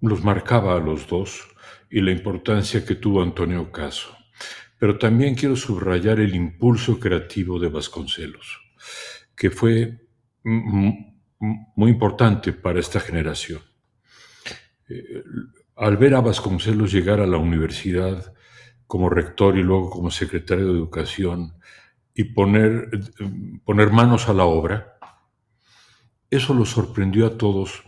los marcaba a los dos y la importancia que tuvo Antonio Caso. Pero también quiero subrayar el impulso creativo de Vasconcelos, que fue muy importante para esta generación. Al ver a Vasconcelos llegar a la universidad como rector y luego como secretario de Educación y poner manos a la obra, eso los sorprendió a todos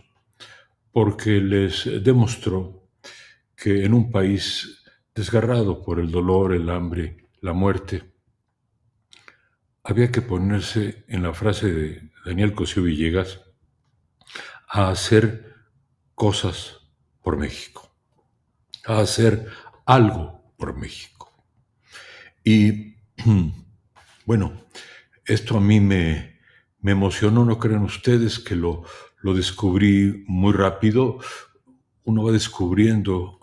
porque les demostró que en un país desgarrado por el dolor, el hambre, la muerte, había que ponerse, en la frase de Daniel Cosío Villegas, a hacer cosas por México, a hacer algo por México. Y bueno, esto a mí me emocionó, no crean ustedes que lo descubrí muy rápido. Uno va descubriendo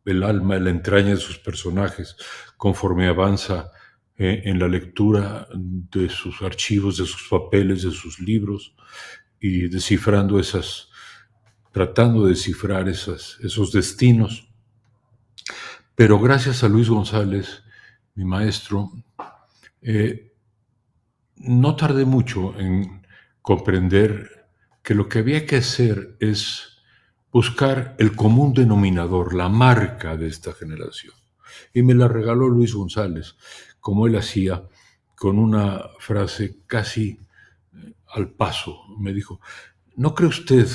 el alma, la entraña de sus personajes conforme avanza en la lectura de sus archivos, de sus papeles, de sus libros, y tratando de descifrar esos destinos. Pero gracias a Luis González, mi maestro, no tardé mucho en comprender que lo que había que hacer es buscar el común denominador, la marca de esta generación. Y me la regaló Luis González, como él hacía, con una frase casi al paso. Me dijo, ¿no cree usted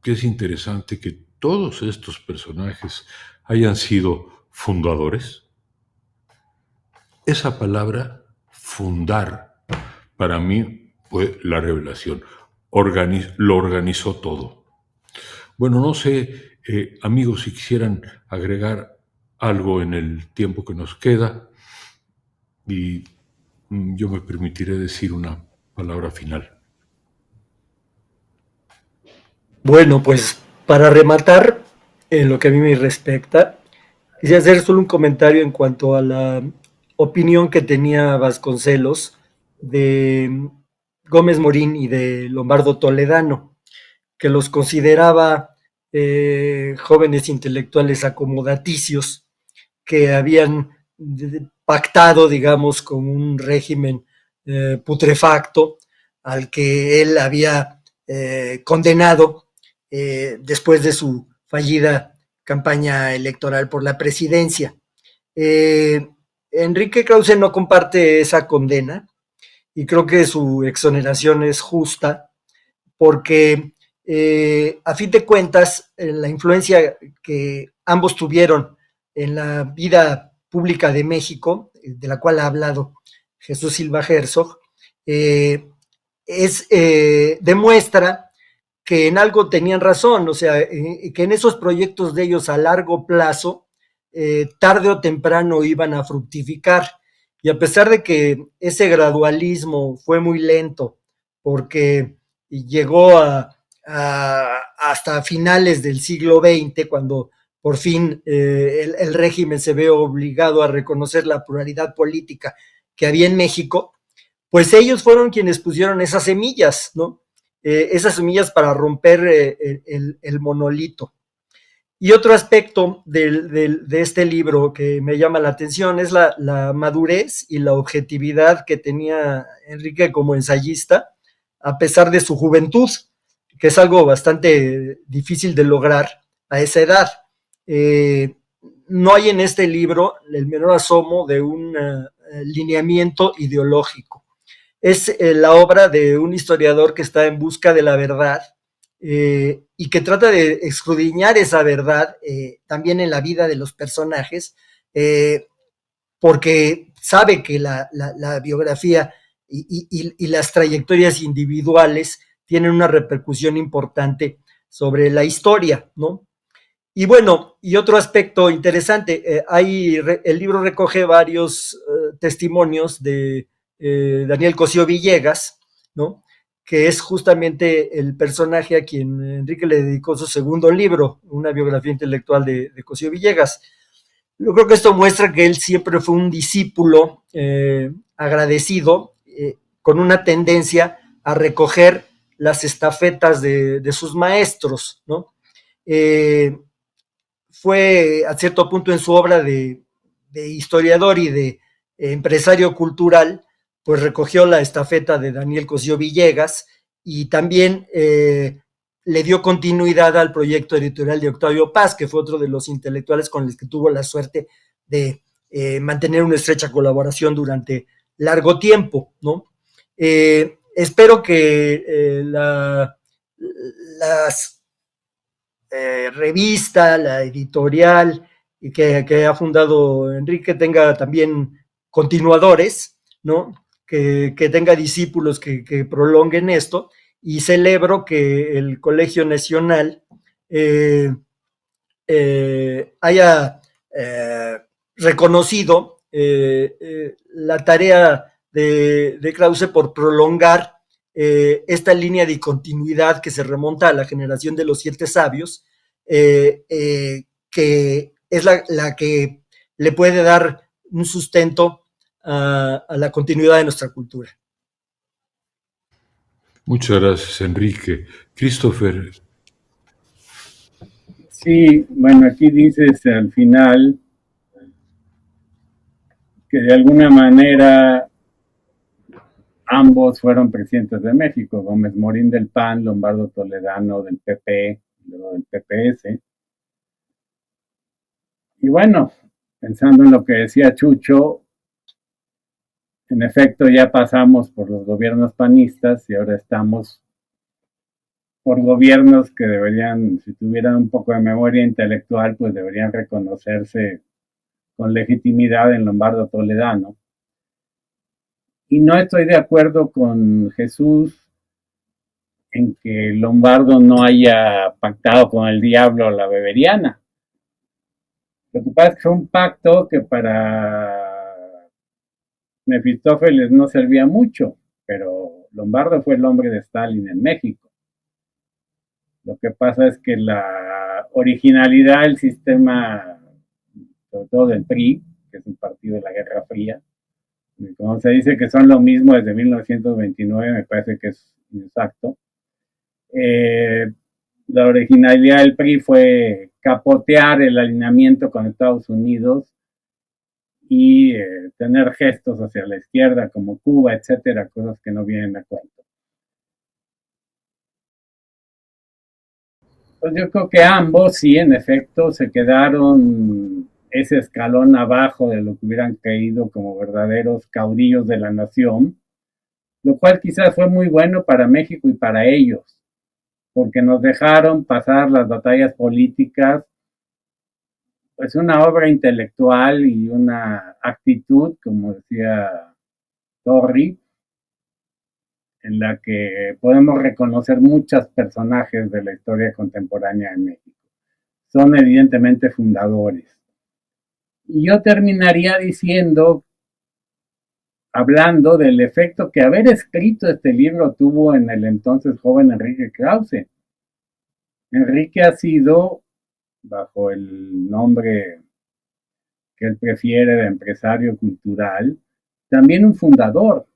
que es interesante que todos estos personajes hayan sido fundadores? Esa palabra, fundar, para mí fue la revelación. Lo organizó todo. Bueno, no sé, amigos, si quisieran agregar algo en el tiempo que nos queda, y yo me permitiré decir una palabra final. Bueno, pues Para rematar, en lo que a mí me respecta, quisiera hacer solo un comentario en cuanto a la opinión que tenía Vasconcelos de Gómez Morín y de Lombardo Toledano, que los consideraba jóvenes intelectuales acomodaticios que habían pactado, digamos, con un régimen putrefacto al que él había condenado después de su fallida campaña electoral por la presidencia. Enrique Krause no comparte esa condena y creo que su exoneración es justa porque a fin de cuentas la influencia que ambos tuvieron en la vida pública de México, de la cual ha hablado Jesús Silva Herzog, demuestra que en algo tenían razón, o sea, que en esos proyectos de ellos a largo plazo, tarde o temprano iban a fructificar. Y a pesar de que ese gradualismo fue muy lento, porque llegó hasta finales del siglo XX, cuando por fin el régimen se ve obligado a reconocer la pluralidad política que había en México, pues ellos fueron quienes pusieron esas semillas, ¿no? Esas semillas para romper el monolito. Y otro aspecto de este libro que me llama la atención es la madurez y la objetividad que tenía Enrique como ensayista, a pesar de su juventud, que es algo bastante difícil de lograr a esa edad. No hay en este libro el menor asomo de un lineamiento ideológico. Es la obra de un historiador que está en busca de la verdad y que trata de escudriñar esa verdad también en la vida de los personajes, porque sabe que la biografía y las trayectorias individuales tienen una repercusión importante sobre la historia, ¿no? Y bueno, y otro aspecto interesante, el libro recoge varios testimonios de Daniel Cosío Villegas, ¿no? Que es justamente el personaje a quien Enrique le dedicó su segundo libro, una biografía intelectual de Cosío Villegas. Yo creo que esto muestra que él siempre fue un discípulo agradecido, con una tendencia a recoger las estafetas de sus maestros, ¿no? Fue a cierto punto en su obra de historiador y de empresario cultural, pues recogió la estafeta de Daniel Cosío Villegas y también le dio continuidad al proyecto editorial de Octavio Paz, que fue otro de los intelectuales con los que tuvo la suerte de mantener una estrecha colaboración durante largo tiempo, ¿no? Espero que las revista, la editorial y que ha fundado Enrique tenga también continuadores, ¿no? Que tenga discípulos que prolonguen esto, y celebro que el Colegio Nacional haya reconocido la tarea de Krause por prolongar esta línea de continuidad que se remonta a la generación de los 7 sabios, que es la que le puede dar un sustento a la continuidad de nuestra cultura. Muchas gracias, Enrique. Christopher. Sí, bueno, aquí dices al final que de alguna manera ambos fueron presidentes de México, Gómez Morín del PAN, Lombardo Toledano del PP, luego del PPS. Y bueno, pensando en lo que decía Chucho, en efecto ya pasamos por los gobiernos panistas y ahora estamos por gobiernos que deberían, si tuvieran un poco de memoria intelectual, pues deberían reconocerse con legitimidad en Lombardo Toledano. Y no estoy de acuerdo con Jesús en que Lombardo no haya pactado con el diablo la beberiana. Lo que pasa es que fue un pacto que para Mefistófeles no servía mucho, pero Lombardo fue el hombre de Stalin en México. Lo que pasa es que la originalidad del sistema, sobre todo del PRI, que es un partido de la Guerra Fría, y como se dice que son lo mismo desde 1929, me parece que es inexacto. La originalidad del PRI fue capotear el alineamiento con Estados Unidos y tener gestos hacia la izquierda como Cuba, etcétera, cosas que no vienen a cuento. Pues yo creo que ambos, sí, en efecto, se quedaron ese escalón abajo de lo que hubieran creído como verdaderos caudillos de la nación, lo cual quizás fue muy bueno para México y para ellos, porque nos dejaron pasar las batallas políticas, pues una obra intelectual y una actitud, como decía Torri, en la que podemos reconocer muchos personajes de la historia contemporánea de México. Son evidentemente fundadores. Y yo terminaría diciendo, hablando del efecto que haber escrito este libro tuvo en el entonces joven Enrique Krause. Enrique ha sido, bajo el nombre que él prefiere de empresario cultural, también un fundador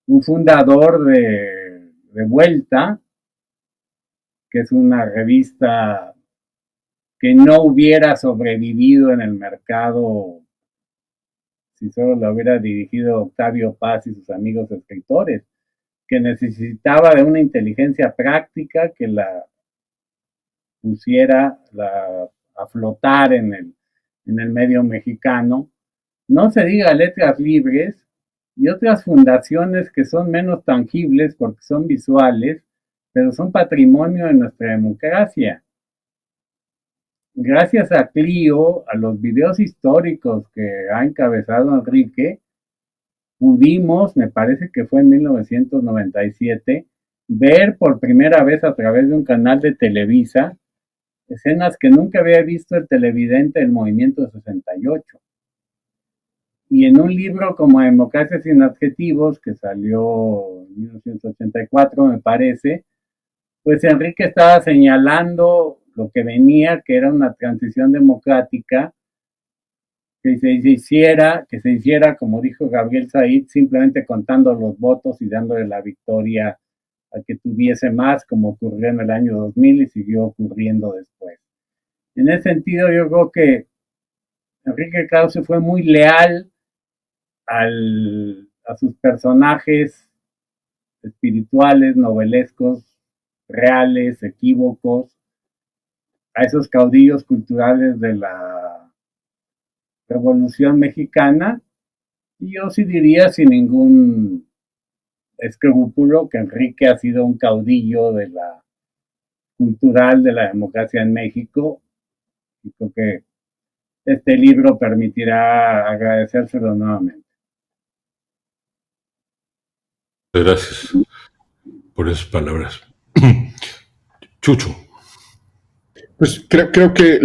de Vuelta, que es una revista que no hubiera sobrevivido en el mercado si solo la hubiera dirigido Octavio Paz y sus amigos escritores, que necesitaba de una inteligencia práctica que la pusiera a flotar en el medio mexicano. No se diga Letras Libres y otras fundaciones que son menos tangibles porque son visuales, pero son patrimonio de nuestra democracia. Gracias a Clio, a los videos históricos que ha encabezado Enrique, pudimos, me parece que fue en 1997, ver por primera vez a través de un canal de Televisa escenas que nunca había visto el televidente del movimiento 68. Y en un libro como Democracia sin adjetivos, que salió en 1984, me parece, pues Enrique estaba señalando lo que venía, que era una transición democrática, que se hiciera, como dijo Gabriel Said, simplemente contando los votos y dándole la victoria a que tuviese más, como ocurrió en el año 2000 y siguió ocurriendo después. En ese sentido, yo creo que Enrique Krause fue muy leal a sus personajes espirituales, novelescos, reales, equívocos, a esos caudillos culturales de la Revolución Mexicana, y yo sí diría sin ningún escrúpulo que Enrique ha sido un caudillo de la cultural de la democracia en México, y creo que este libro permitirá agradecérselo nuevamente. Gracias por esas palabras. Chucho. Pues creo que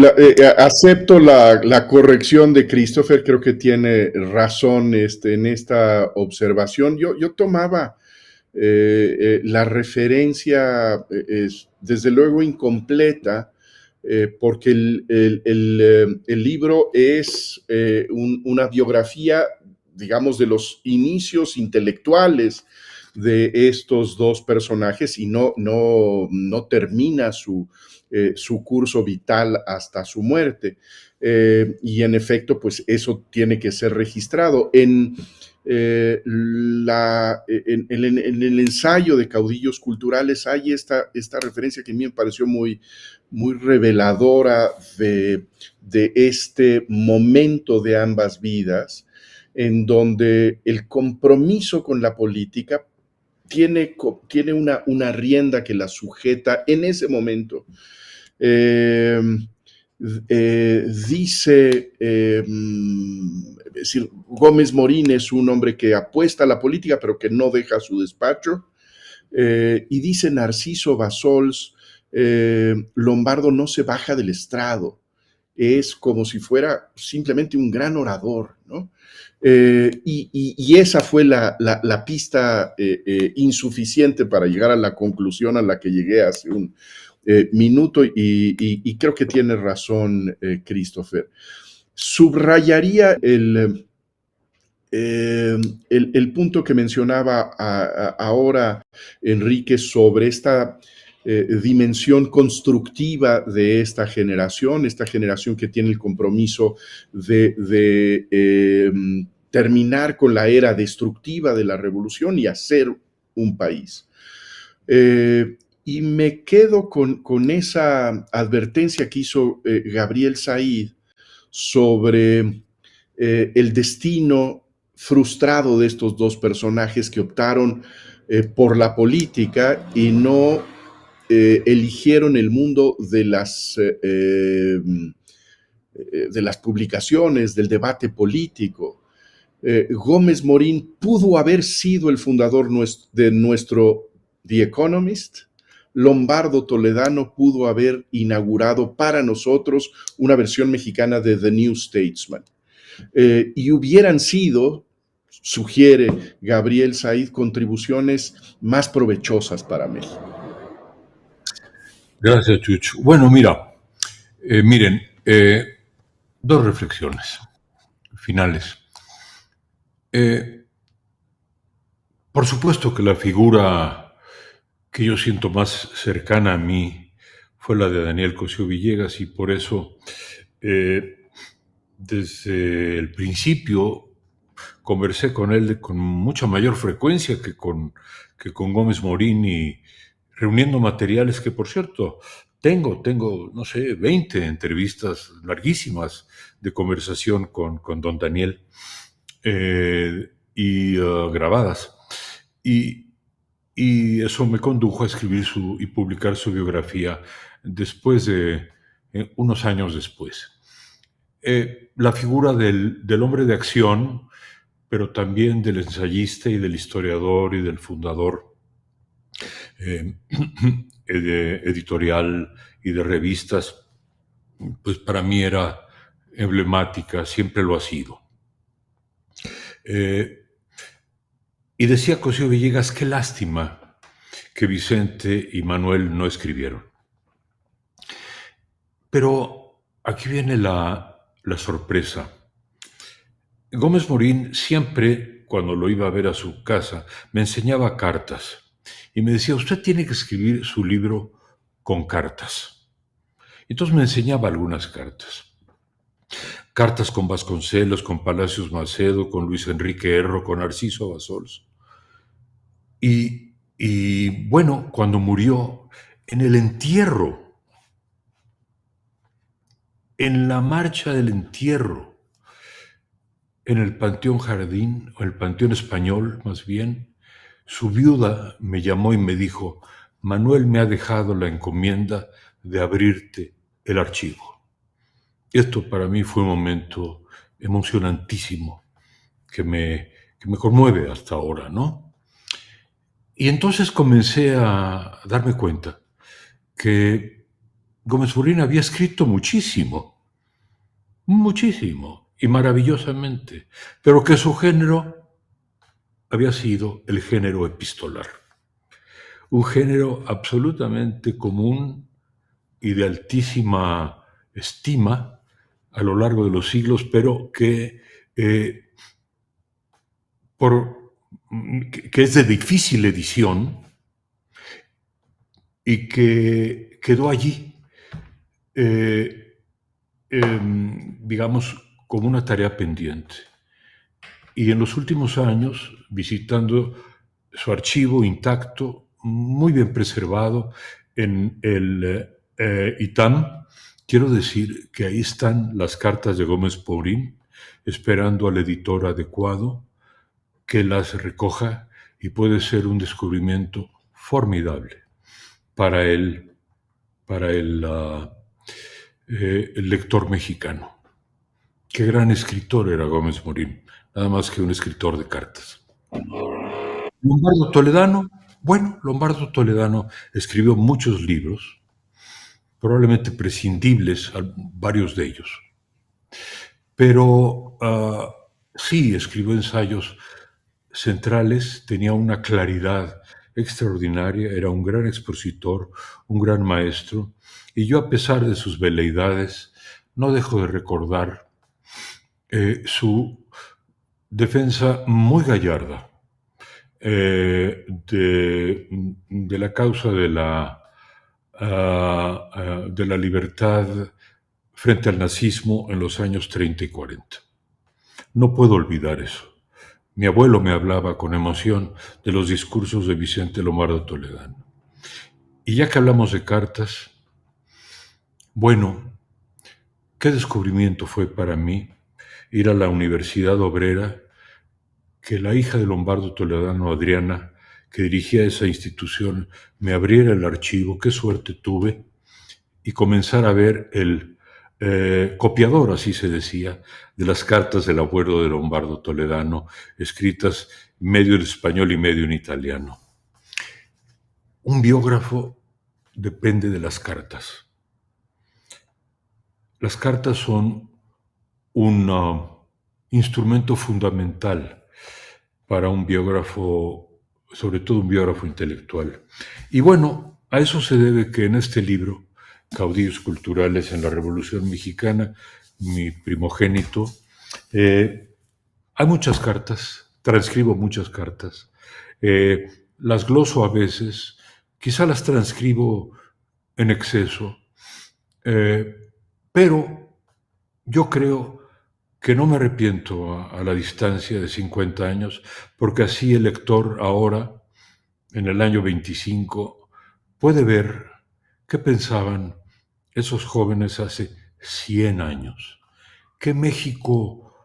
acepto la corrección de Christopher, creo que tiene razón en esta observación. Yo tomaba la referencia, desde luego incompleta, porque el libro es una biografía, digamos, de los inicios intelectuales de estos dos personajes y no termina su curso vital hasta su muerte. Y en efecto, pues eso tiene que ser registrado. En el ensayo de Caudillos Culturales hay esta referencia que a mí me pareció muy reveladora de este momento de ambas vidas, en donde el compromiso con la política tiene una rienda que la sujeta en ese momento. Dice, es decir, Gómez Morín es un hombre que apuesta a la política, pero que no deja su despacho. Y dice Narciso Bassols, Lombardo no se baja del estrado, es como si fuera simplemente un gran orador, ¿no? Y esa fue la pista insuficiente para llegar a la conclusión a la que llegué hace minuto y creo que tiene razón Christopher. Subrayaría el punto que mencionaba ahora Enrique sobre esta dimensión constructiva de esta generación que tiene el compromiso de terminar con la era destructiva de la revolución y hacer un país. Y me quedo con esa advertencia que hizo Gabriel Said sobre el destino frustrado de estos dos personajes que optaron por la política y no eligieron el mundo de las publicaciones, del debate político. Gómez Morín pudo haber sido el fundador de nuestro The Economist. Lombardo Toledano pudo haber inaugurado para nosotros una versión mexicana de The New Statesman. Y hubieran sido, sugiere Gabriel Said, contribuciones más provechosas para México. Gracias, Chucho. Bueno, miren, dos reflexiones finales. Por supuesto que la figura que yo siento más cercana a mí fue la de Daniel Cosío Villegas, y por eso desde el principio conversé con él con mucha mayor frecuencia que con Gómez Morín, y reuniendo materiales que, por cierto, tengo, no sé, 20 entrevistas larguísimas de conversación con don Daniel grabadas. Y eso me condujo a escribir y publicar su biografía unos años después. La figura del hombre de acción, pero también del ensayista y del historiador y del fundador editorial y de revistas, pues para mí era emblemática, siempre lo ha sido. Y decía Cosío Villegas, qué lástima que Vicente y Manuel no escribieron. Pero aquí viene la sorpresa. Gómez Morín siempre, cuando lo iba a ver a su casa, me enseñaba cartas y me decía, usted tiene que escribir su libro con cartas. Entonces me enseñaba algunas cartas. Cartas con Vasconcelos, con Palacios Macedo, con Luis Enrique Erro, con Narciso Bassols. Y bueno, cuando murió, en el entierro, en la marcha del entierro, en el Panteón Jardín, o el Panteón Español más bien, su viuda me llamó y me dijo, Manuel me ha dejado la encomienda de abrirte el archivo. Esto para mí fue un momento emocionantísimo que me conmueve hasta ahora, ¿no? Y entonces comencé a darme cuenta que Gómez Morín había escrito muchísimo, y maravillosamente, pero que su género había sido el género epistolar. Un género absolutamente común y de altísima estima a lo largo de los siglos, pero que es de difícil edición y que quedó allí, digamos, como una tarea pendiente. Y en los últimos años, visitando su archivo intacto, muy bien preservado en el ITAM, quiero decir que ahí están las cartas de Gómez Morín, esperando al editor adecuado que las recoja, y puede ser un descubrimiento formidable para el lector mexicano. Qué gran escritor era Gómez Morín, nada más que un escritor de cartas. Lombardo Toledano escribió muchos libros, probablemente prescindibles, varios de ellos, pero sí escribió ensayos centrales, tenía una claridad extraordinaria, era un gran expositor, un gran maestro, y yo, a pesar de sus veleidades, no dejo de recordar su defensa muy gallarda de la causa de la libertad frente al nazismo en los años 30 y 40. No puedo olvidar eso. Mi abuelo me hablaba con emoción de los discursos de Vicente Lombardo Toledano. Y ya que hablamos de cartas, bueno, qué descubrimiento fue para mí ir a la Universidad Obrera, que la hija de Lombardo Toledano, Adriana, que dirigía esa institución, me abriera el archivo, qué suerte tuve, y comenzar a ver el copiador, así se decía, de las cartas del abuelo de Lombardo Toledano, escritas medio en español y medio en italiano. Un biógrafo depende de las cartas. Las cartas son un instrumento fundamental para un biógrafo, sobre todo un biógrafo intelectual. Y bueno, a eso se debe que en este libro, Caudillos Culturales en la Revolución Mexicana, mi primogénito, hay muchas cartas, transcribo muchas cartas, las gloso a veces, quizá las transcribo en exceso, pero yo creo que no me arrepiento a la distancia de 50 años, porque así el lector ahora, en el año 25, puede ver qué pensaban esos jóvenes hace 100 años. ¿Qué México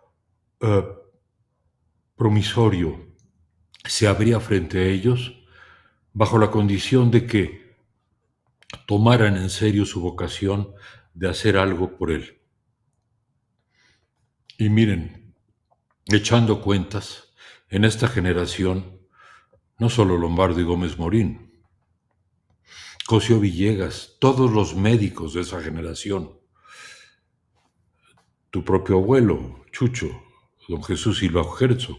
promisorio se abría frente a ellos bajo la condición de que tomaran en serio su vocación de hacer algo por él? Y miren, echando cuentas, en esta generación, no solo Lombardo y Gómez Morín, Cosío Villegas, todos los médicos de esa generación, tu propio abuelo, Chucho, don Jesús Silva Herzog,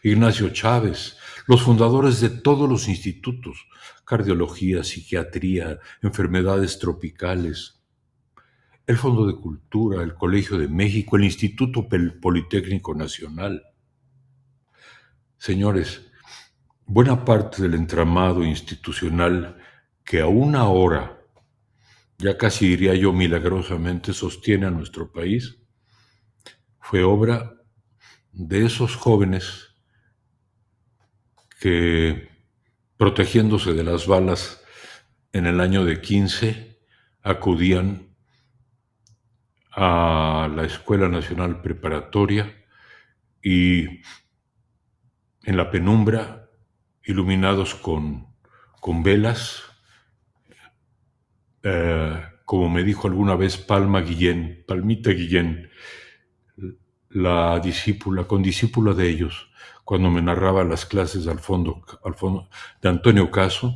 Ignacio Chávez, los fundadores de todos los institutos, cardiología, psiquiatría, enfermedades tropicales, el Fondo de Cultura, el Colegio de México, el Instituto Politécnico Nacional. Señores, buena parte del entramado institucional que aún ahora, ya casi diría yo milagrosamente, sostiene a nuestro país, fue obra de esos jóvenes que, protegiéndose de las balas en el año de 15, acudían a la Escuela Nacional Preparatoria y en la penumbra, iluminados con velas, como me dijo alguna vez Palmita Guillén, la condiscípula de ellos, cuando me narraba las clases al fondo de Antonio Caso,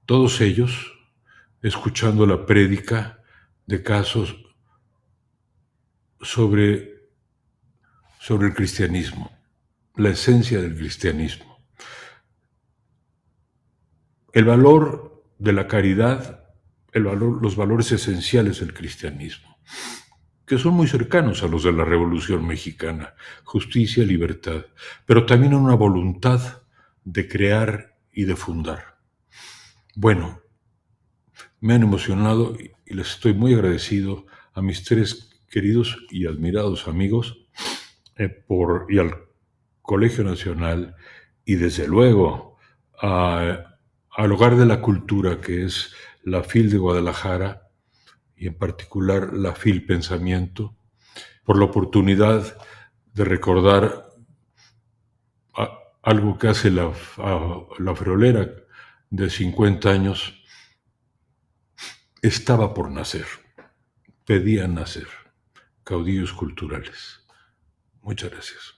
todos ellos escuchando la prédica de Caso sobre el cristianismo, la esencia del cristianismo. El valor de la caridad, los valores esenciales del cristianismo, que son muy cercanos a los de la Revolución Mexicana, justicia, libertad, pero también una voluntad de crear y de fundar. Bueno, me han emocionado y les estoy muy agradecido a mis tres queridos y admirados amigos y al Colegio Nacional y desde luego al Hogar de la Cultura, que es la FIL de Guadalajara y en particular la FIL Pensamiento, por la oportunidad de recordar algo que hace la friolera de 50 años. Estaba por nacer, pedía nacer. Caudillos Culturales. Muchas gracias.